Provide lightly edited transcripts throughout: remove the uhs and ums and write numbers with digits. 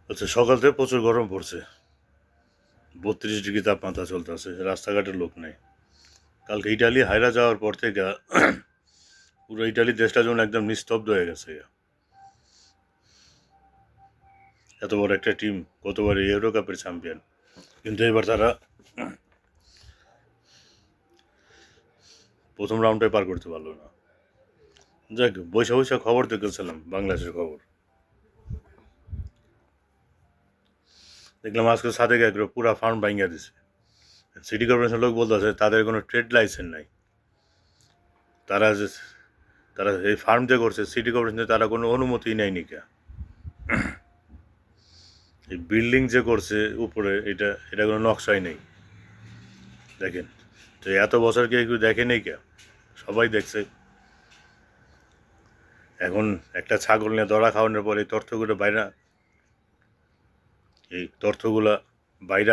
আচ্ছা, সকাল থেকে প্রচুর গরম পড়ছে। 32 ডিগ্রি তাপমাত্রা চলতেছে, রাস্তাঘাটে লোক নেই। কালকে ইটালি হাইরা যাওয়ার পর থেকে পুরো ইটালি দেশটা যেমন একদম নিস্তব্ধ হয়ে গেছে। এত বড় একটা টিম, গতবার ইউরো কাপের চ্যাম্পিয়ন, কিন্তু এবার তারা প্রথম রাউন্ডে পার করতে পারলো না। যাক, বৈশা বৈশা খবর দেখেছিলাম, বাংলাদেশের খবর দেখলাম। আজকে সাদেক এগ্রো পুরা ফার্ম ভাঙ্গা দিছে। সিটি কর্পোরেশন লোক বলতেছে তাদের কোনো ট্রেড লাইসেন্স নাই। তারা যে তারা এই ফার্ম যে করছে, সিটি কর্পোরেশন তারা কোনো অনুমতি নেয়নি কে। এই বিল্ডিং যে করছে উপরে, এটা কোনো নকশাই নেই। দেখেন তো, এত বছর কেউ দেখে নেই কে? সবাই দেখছে। এখন একটা ছাগল নিয়ে দড়া খাওয়ানোর পরে এই তথ্যগুলা বাইরে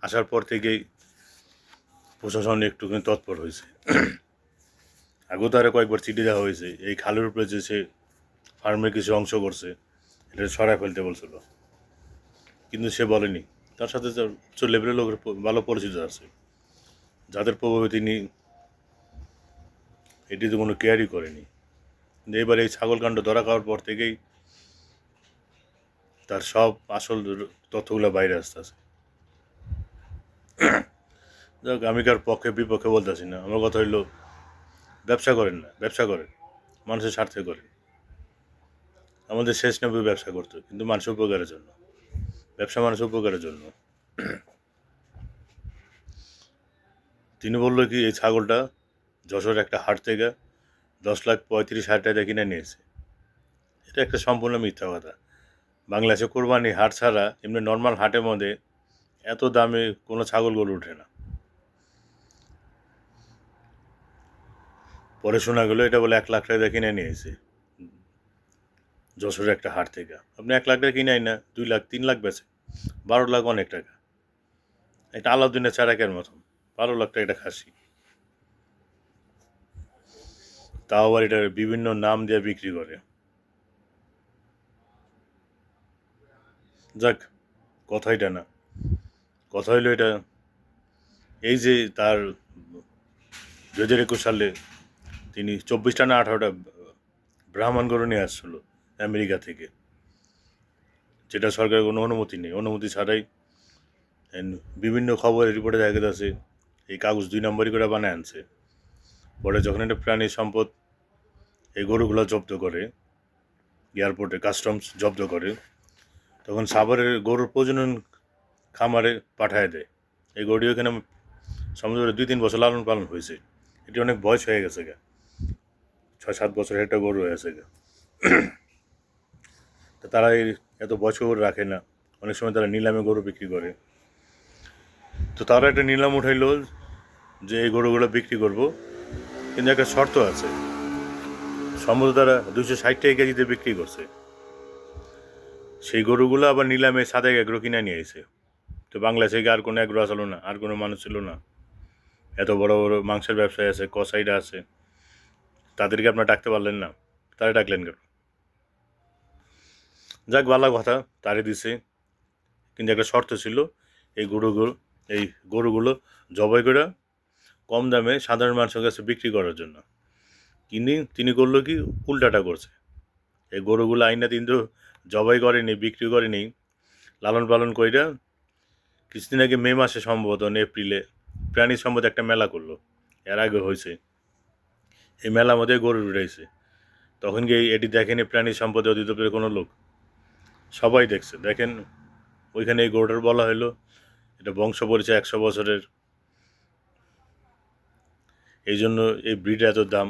আসার পর থেকেই প্রশাসন একটুখানি তৎপর হয়েছে। আগেও তারা কয়েকবার চিঠি দেওয়া হয়েছে, এই খালের উপরে যে সে ফার্মের কিছু অংশ করছে, এটা সরায় ফেলতে বলছিল, কিন্তু সে বলেনি। তার সাথে উচ্চ লেভেলের লোকের ভালো পরিচিত আছে, যাদের প্রভাবে তিনি এটিতে কোনো কেয়ারই করেনি। কিন্তু এবার এই ছাগলকাণ্ড ধরা খাওয়ার পর থেকেই তার সব আসল তথ্যগুলো বাইরে আসতেছে। যাক, আমি কার পক্ষে বিপক্ষে বলতেছি না। আমার কথা হইলো, ব্যবসা করেন না, ব্যবসা করেন মানুষের স্বার্থে করেন। আমাদের শেষ নবী ব্যবসা করতো, কিন্তু মানুষের উপকারের জন্য। ব্যবসা মানুষের উপকারের জন্য। তিনি বললো কি, এই ছাগলটা যশোর একটা হাট থেকে 10,35,000 টাকা কিনে নিয়েছে। এটা একটা সম্পূর্ণ মিথ্যা কথা। বাংলাদেশে কোরবানি হাট ছাড়া এমনি নর্মাল হাটের মধ্যে এত দামে কোনো ছাগল গরু ওঠে না। পরে শোনা গেলো এটা বলে 1,00,000 টাকা কিনে নিয়েছে যশোরের একটা হাট থেকে। আপনি 1,00,000 টাকা কিনে আই না 2 লাখ 3 লাখ বেচে, 12 লাখ অনেক টাকা। একটা আলাউদ্দিনের চারাকের মতন 12 লাখ টাকা একটা খাসি, তাও আবার এটা বিভিন্ন নাম দিয়ে বিক্রি করে। যাক, কথা এটা না। কথা হইলো এটা, এই যে তার 2021 সালে তিনি 24টা না 18টা ব্রাহ্মণ গরু নিয়ে আসছিল আমেরিকা থেকে, যেটা সরকারের কোনো অনুমতি নেই। অনুমতি ছাড়াই বিভিন্ন খবরের রিপোর্টে দেখা যাচ্ছে এই কাগজ 2 নম্বরই করে বানায় আনছে। পরে যখন একটা প্রাণী সম্পদ এই গরুগুলো জব্দ করে, এয়ারপোর্টে কাস্টমস জব্দ করে, তখন সাভারের গরুর প্রজনন খামারে পাঠায় দেয়। এই গরুটি ওখানে সমুদ্রে 2-3 বছর লালন পালন হয়েছে। এটি অনেক বয়স হয়ে গেছে গা, 6-7 বছরের একটা গরু হয়েছে গা। তো তারা এই এত বয়স্ক গরু রাখে না, অনেক সময় তারা নিলামে গরু বিক্রি করে। তো তারা একটা নিলাম উঠাইলো যে এই গরুগুলো বিক্রি করব, কিন্তু একটা শর্ত আছে। সম্ভবত তারা 260 টাকা কেজিতে বিক্রি করছে। সেই গরুগুলো আবার নিলামে সাদেক এগ্রো কিনে নিয়ে এসে। তো বাংলাদেশে আর কোনো এগ্রো আসলো না, আর কোনো মানুষ ছিল না। এত বড় বড় মাংসের ব্যবসায়ী আছে, কসাইরা আছে, তাদেরকে আপনারা ডাকতে পারলেন না। তারা ডাকলেন কেন? যাক, ভালো কথা, তারে দিছে, কিন্তু একটা শর্ত ছিল, এই গরুগুলো জবাই করে কম দামে সাধারণ মানুষের কাছে বিক্রি করার জন্য। কিন্তু তিনি করলো কি, উল্টাটা করছে। এই গরুগুলো আইনা কিন্তু জবাই করেনি, বিক্রি করেনি, লালন পালন কইরা কিছুদিন আগে মে মাসে সম্ভবত এপ্রিলে প্রাণী সম্পদ একটা মেলা করলো। এর আগে হয়েছে, এই মেলার মধ্যে গরু উঠাইছে। তখন গিয়ে এটি দেখেনি প্রাণী সম্পদ অধিদপ্তরের কোনো লোক? সবাই দেখছে। দেখেন, ওইখানে এই গরুটার বলা হলো এটা বংশ পরিচয় 100 বছরের, এই জন্য এই ব্রিড এত দাম,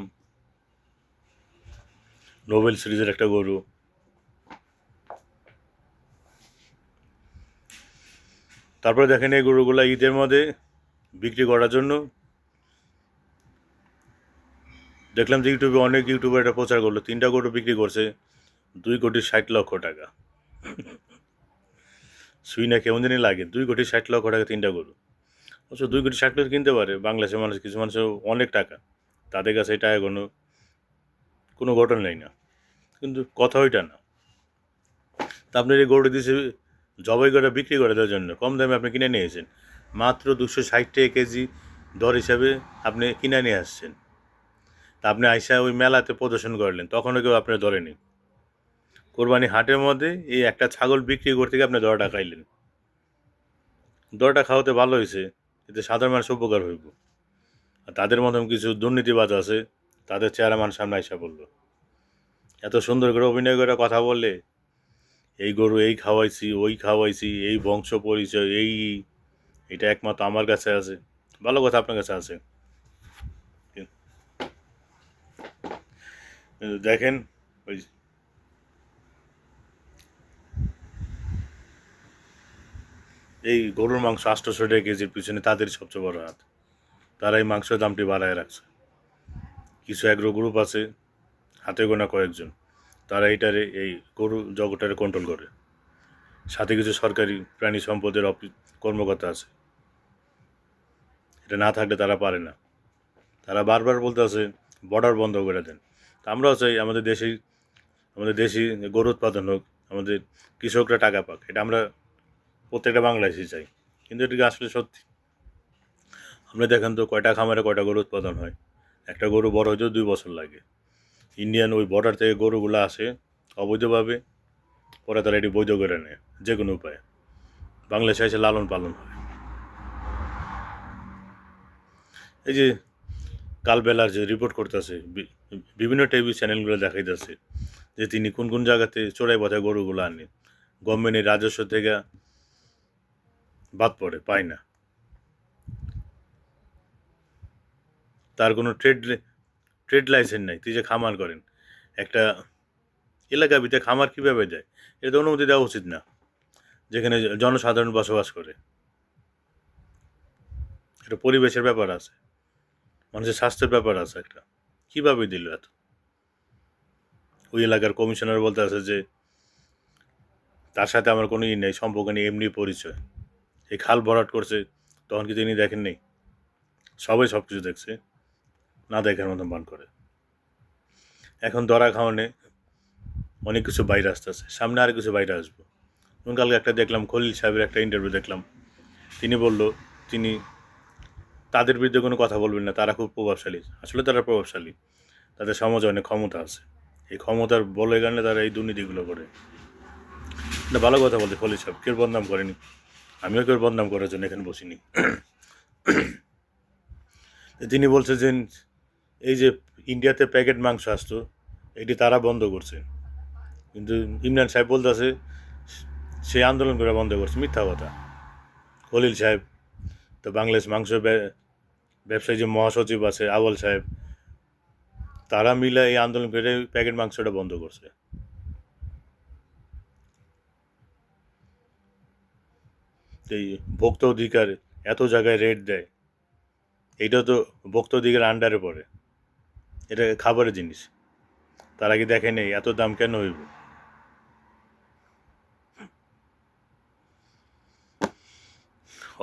নোবেল সিরিজের একটা গরু। তারপরে দেখেন এই গরুগুলা ঈদের মধ্যে বিক্রি করার জন্য দেখলাম যে ইউটিউবে অনেক ইউটিউবার এটা প্রচার করলো, 3টা গরু বিক্রি করছে 2,60,00,000 টাকা। শুই না কেমন জানি লাগে, 2,60,00,000 টাকা 3টা গরু। অবশ্য 2,60,00,000 কিনতে পারে বাংলাদেশের মানুষ, কিছু মানুষের অনেক টাকা, তাদের কাছে এই টাকা কোনো ঘটনা নেই না। কিন্তু কথা ওইটা না। তা আপনার এই গরুটা দিয়েছে জবাই করে বিক্রি করে দেওয়ার জন্য, কম দামে আপনি কিনে নিয়েছেন, মাত্র 260 টাকা কেজি দর হিসাবে আপনি কিনে নিয়ে আসছেন। তা আপনি আইসা ওই মেলাতে প্রদর্শন করলেন, তখনও কেউ আপনার ধরেনি। কোরবানি হাটের মধ্যে এই একটা ছাগল বিক্রি করতে গিয়ে আপনি দরটা খাইলেন। দরটা খাওয়াতে ভালো হয়েছে, এতে সাধারণ মানুষ উপকার হইব। আর তাদের মতন কিছু দুর্নীতিবাজ আছে, তাদের চেহারা মানুষ সামনে আইসা বললো। এত সুন্দর করে অভিনয় করে কথা বললে, এই গরু এই খাওয়াইছি, ওই খাওয়াইছি, এই বংশ পরিচয়, এটা একমাত্র আমার কাছে আছে। ভালো কথা আপনার কাছে আছে, কিন্তু দেখেন ওই এই গরুর মাংস 800 টাকা কেজির পিছনে তাদের সবচেয়ে বড় হাত। তারা এই মাংসের দামটি বাড়ায় রাখছে। কিছু অ্যাগ্রো গ্রুপ আছে, হাতে গোনা কয়েকজন, তারা এইটারে এই গরু জগৎটারে কন্ট্রোল করে। সাথে কিছু সরকারি প্রাণী সম্পদের কর্মকর্তা আছে, এটা না থাকলে তারা পারে না। তারা বারবার বলতে আছে বর্ডার বন্ধ করে দেন। তা আমরাও চাই আমাদের দেশি গরু উৎপাদন হোক, আমাদের কৃষকরা টাকা পাক, এটা আমরা প্রত্যেকটা বাংলাদেশি চাই। কিন্তু এটাকে আসলে সত্যি আপনি দেখেন তো কয়টা খামারে কয়টা গরু উৎপাদন হয়। একটা গরু বড় হইতেও 2 বছর লাগে। ইন্ডিয়ান ওই বর্ডার থেকে গরুগুলো আসে অবৈধভাবে, পরে তারা এটি বৈধ করে নেয় যে কোনো উপায়ে। বাংলাদেশে এসে লালন পালন হয়। এই যে কালবেলার যে রিপোর্ট করতেছে, বিভিন্ন টিভি চ্যানেলগুলো দেখাইতেছে যে তিনি কোন কোন জায়গাতে চোরাই পথে গরুগুলো আনে, গভর্নমেন্টের রাজস্ব থেকে বাদ পড়ে, পায় না। তার কোনো ট্রেড লাইসেন্স নাই, তুই যে খামার করেন একটা এলাকা ভিতরে খামার কীভাবে দেয়, এটা তো অনুমতি দেওয়া উচিত না, যেখানে জনসাধারণ বসবাস করে। এটা পরিবেশের ব্যাপার আছে, মানুষের স্বাস্থ্যের ব্যাপার আছে একটা, কীভাবে দিল এত? ওই এলাকার কমিশনার বলতে আছে যে তার সাথে আমার কোনো নেই, সম্পর্ক নেই, এমনি পরিচয়। এই খাল ভরাট করছে, তখন কি তিনি দেখেননি? সবাই সব কিছু দেখছে, না দেখার মতন বান করে। এখন ধরা খাওয়ানে অনেক কিছু বাইরে আসতেছে, সামনে আর কিছু বাইরে আসবো। কালকে একটা দেখলাম, খলিল সাহেবের একটা ইন্টারভিউ দেখলাম, তিনি বলল তিনি তাদের বিরুদ্ধে কোনো কথা বলবেন না, তারা খুব প্রভাবশালী। আসলে তারা প্রভাবশালী, তাদের সমাজে অনেক ক্ষমতা আছে, এই ক্ষমতার বলে কারণে তারা এই দুর্নীতিগুলো করে। এটা ভালো কথা বলতে খলিল সাহেব, কেউ বদনাম করেনি, আমিও কেউ বদনাম করার জন্য এখানে বসিনি। তিনি বলছে যে এই যে ইন্ডিয়াতে প্যাকেট মাংস আসতো, এটি তারা বন্ধ করছে, কিন্তু ইমরান সাহেব বলতেছে সে আন্দোলন করে বন্ধ করছে। মিথ্যা কথা। খলিল সাহেব তো বাংলাদেশ মাংস ব্যবসায়ী যে মহাসচিব আছে আবুল সাহেব, তারা মিলে এই আন্দোলন করে প্যাকেট মাংসটা বন্ধ করছে। এই ভোক্তা অধিকার এত জায়গায় রেট দেয়, এইটা তো ভোক্তা অধিকার আন্ডারে পড়ে, এটা খাবারের জিনিস। তারা কি দেখে নেই এত দাম কেন হইব?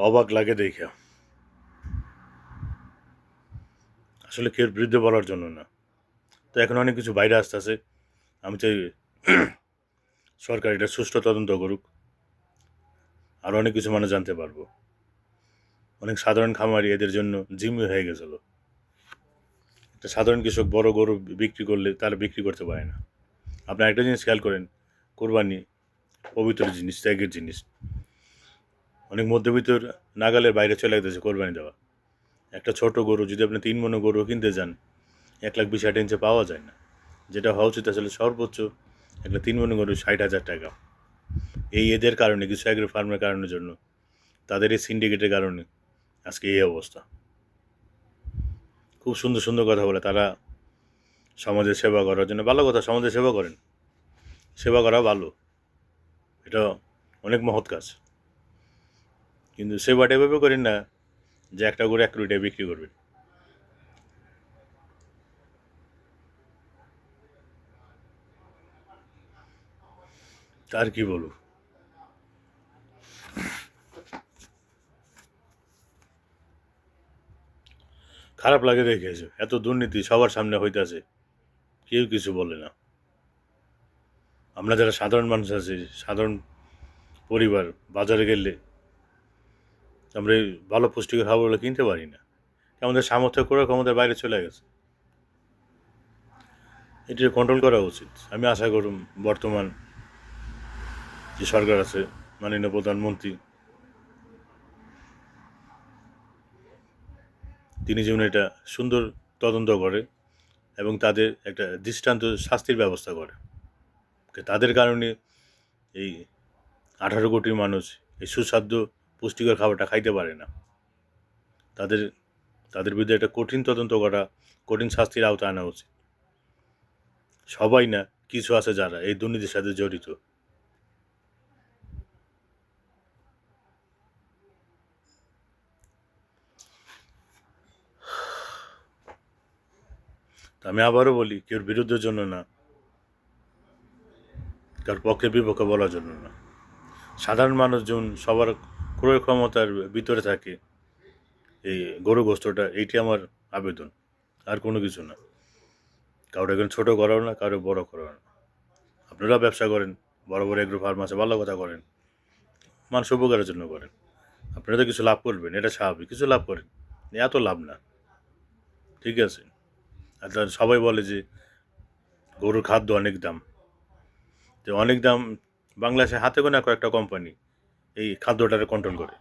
অবাক লাগে দেখে। আসলে কেউ বিরুদ্ধে বলার জন্য না, তো এখন অনেক কিছু বাইরে আসতেছে। আমি চাই সরকার এটা সুষ্ঠু তদন্ত করুক, আর অনেক কিছু মানুষ জানতে পারবো। অনেক সাধারণ খামারি এদের জন্য জিম্মি হয়ে গেছিল। একটা সাধারণ কৃষক বড় গরু বিক্রি করলে তারা বিক্রি করতে পারে না। আপনার একটা জিনিস খেয়াল করেন, কোরবানি পবিত্র জিনিস, ত্যাগের জিনিস। অনেক মধ্যবিত্ত নাগালের বাইরে চলে গেছে কোরবানি দেওয়া। একটা ছোট গরু যদি আপনি 3 মণ গরু কিনতে যান, 1,20,000 পাওয়া যায় না। যেটা হওয়া উচিত আসলে সর্বোচ্চ একটা 3 মণ গরু 60,000 টাকা। এদের কারণে, কিছু অ্যাগ্রো ফার্মের কারণের জন্য, তাদের এই সিন্ডিকেটের কারণে আজকে এই অবস্থা। খুব সুন্দর সুন্দর কথা বলে তারা সমাজের সেবা করার জন্য। ভালো কথা, সমাজের সেবা করেন, সেবা করা ভালো, এটা অনেক মহৎ কাজ। কিন্তু সেবাটা এভাবে করেন না যে একটা করে 1 কোটি টাকা বিক্রি করবেন। তার কি বলবো, খারাপ লাগে দেখেছে এত দুর্নীতি সবার সামনে হইতেছে, কেউ কিছু বলে না। আমরা যারা সাধারণ মানুষ আছি, সাধারণ পরিবার, বাজারে গেলে আমরা এই ভালো পুষ্টিকর খাবারগুলো কিনতে পারি না। আমাদের সামর্থ্য করে আমাদের বাইরে চলে গেছে। এটি কন্ট্রোল করা উচিত। আমি আশা করুম বর্তমান যে সরকার আছে, মাননীয় প্রধানমন্ত্রী, তিনি যেন এটা সুন্দর তদন্ত করে এবং তাদের একটা দৃষ্টান্ত শাস্তির ব্যবস্থা করে। তাদের কারণে এই 18 কোটি মানুষ এই সুস্বাদু পুষ্টিকর খাবারটা খাইতে পারে না। তাদের তাদের বিরুদ্ধে একটা কঠিন তদন্ত করা, কঠিন শাস্তির আওতায় আনা উচিত। সবাই না, কিছু আছে যারা এই দুর্নীতির সাথে জড়িত। আমি আবারও বলি, কেউর বিরুদ্ধের জন্য না, কার পক্ষে বিপক্ষে বলার জন্য না। সাধারণ মানুষজন সবার ক্রয় ক্ষমতার ভিতরে থাকে এই গরু গোস্তটা, এইটি আমার আবেদন, আর কোনো কিছু না। কারোর এখন ছোটো করাও না, কারো বড় করাও না। আপনারা ব্যবসা করেন, বড় বড় এগ্রো ফার্ম আছে, ভালো কথা করেন, মানুষ উপকারের জন্য করেন। আপনারা তো কিছু লাভ করবেন, এটা স্বাভাবিক, কিছু লাভ করেন, এত লাভ না, ঠিক আছে। আর সবাই বলে যে গরুর খাদ্য অনেক দাম, তো অনেক দাম। বাংলাদেশে হাতে গোনা কয়েকটা কোম্পানি এই খাদ্যটারে কন্ট্রোল করে।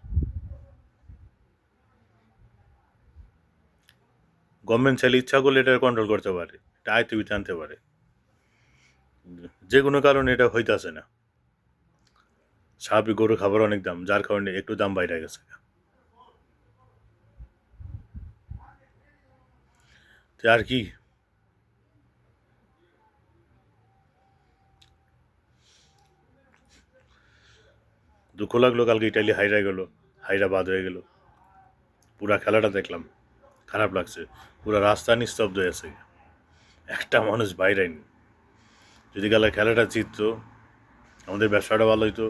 গভর্নমেন্ট চাইলে ইচ্ছা করলে এটা কন্ট্রোল করতে পারে, এটা আয়ত্তে আনতে পারে। যে কোনো কারণে এটা হইতেছে না। স্বাভাবিক গরুর খাবার অনেক দাম, যার কারণে একটু দাম বাইরে গেছে। তো আর কি, দুঃখ লাগলো কালকে ইটালি হাইরা গেল, হাইরা বাদ হয়ে গেল। পুরা খেলাটা দেখলাম, খারাপ লাগছে। পুরা রাস্তা নিস্তব্ধ হয়েছে, একটা মানুষ বাইরেনি। যদি কালকে খেলাটা জিততো, আমাদের ব্যবসাটা ভালো হইতো,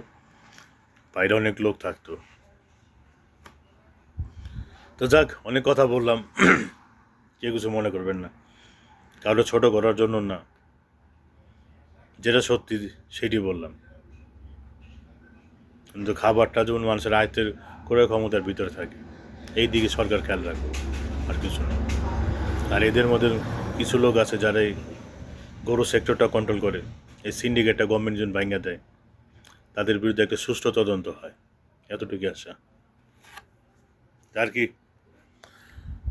বাইরে অনেক লোক থাকতো। তো যাক, অনেক কথা বললাম, কেউ কিছু মনে করবেন না, কারো ছোট করার জন্য না, যেটা সত্যি সেটি বললাম। কিন্তু খাবারটা যেমন মানুষের আয়ত্তের ক্রয় ক্ষমতার ভিতরে থাকে, এই দিকে সরকার খেয়াল রাখবে, আর কিছু না। আর এদের মধ্যে কিছু লোক আছে যারা এই গরু সেক্টরটা কন্ট্রোল করে, এই সিন্ডিকেটটা গভর্নমেন্ট যখন ভাঙা দেয়, তাদের বিরুদ্ধে একটা সুষ্ঠু তদন্ত হয়, এতটুকু আশা। আর কি,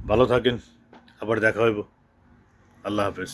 ভালো থাকেন, আবার দেখা হইব। আল্লাহ হাফেজ।